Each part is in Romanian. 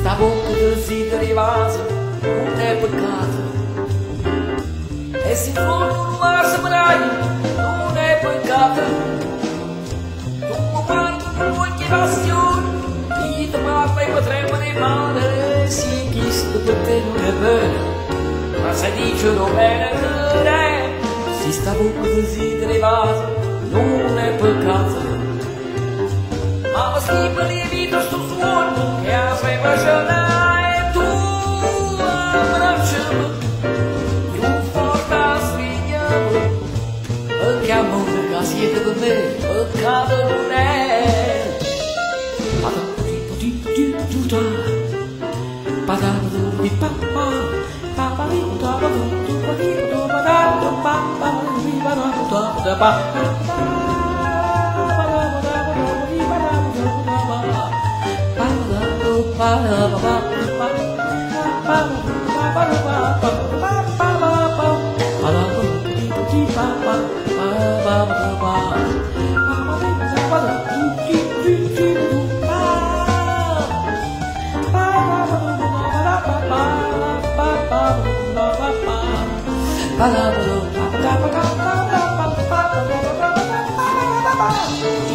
sta bocca desideri vaso non è peccato e se non la saprai non è peccato dopo quando non ti passione ti domanda e potremmo rimane sì chi sto per te non è bene ma se dicono bene si sta bocca desideri vaso non è peccato ma schifo di vita sto suono che ha sei facciata e tu abbracciami più forte sfidiamo perché amore che siete per me peccato non è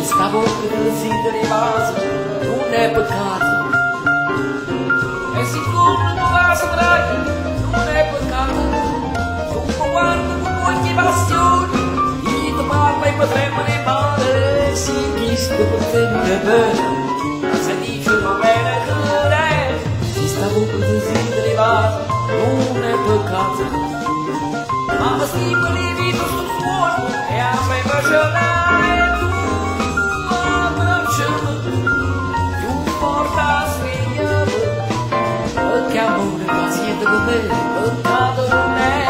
Sta bocca desideri vaso non è peccato e siccome non la saprai non è peccato dopo quando non ti passione ti parla e potremmo ne male sì chi sto per te non è bene ma se dicono bene non è si sta bocca desideri vaso non è peccato ma schifo di vita sto suono e a me facciare che amore ma siete con me peccato non è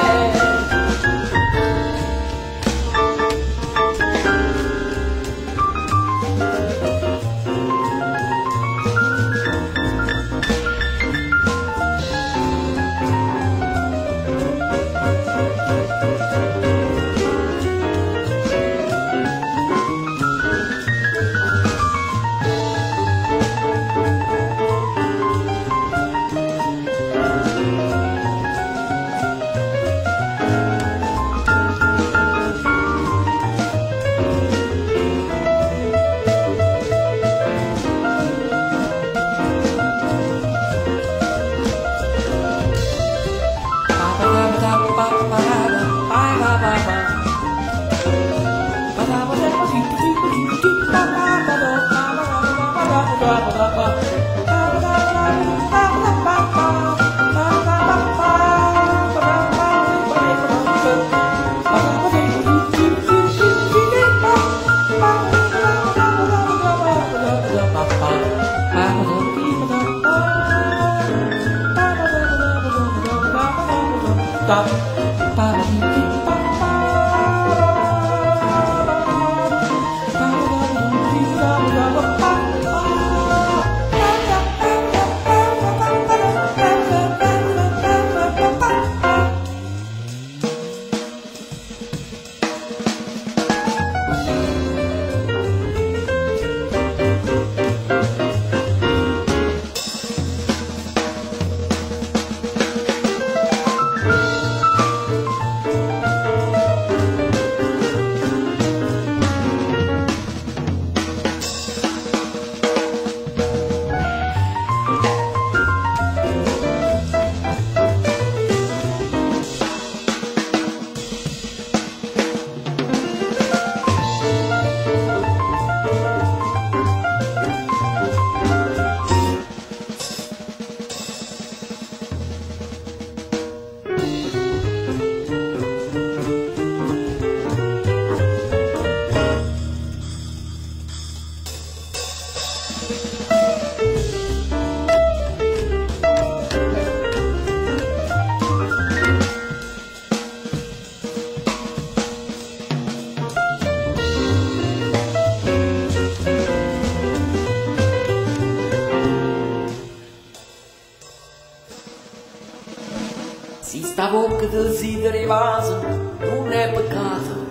Si sta bocca desideri vaso non è peccato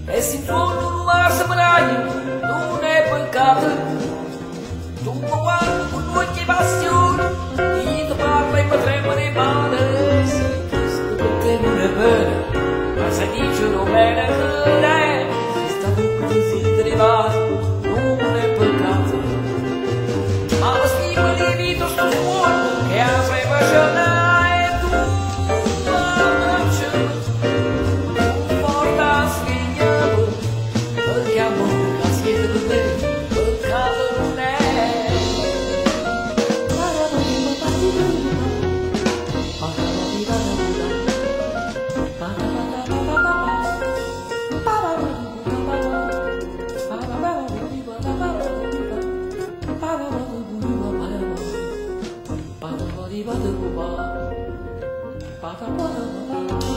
e se tu non la saprai non è peccato dopo quando non ti passi ba da ba ba da ba da ba.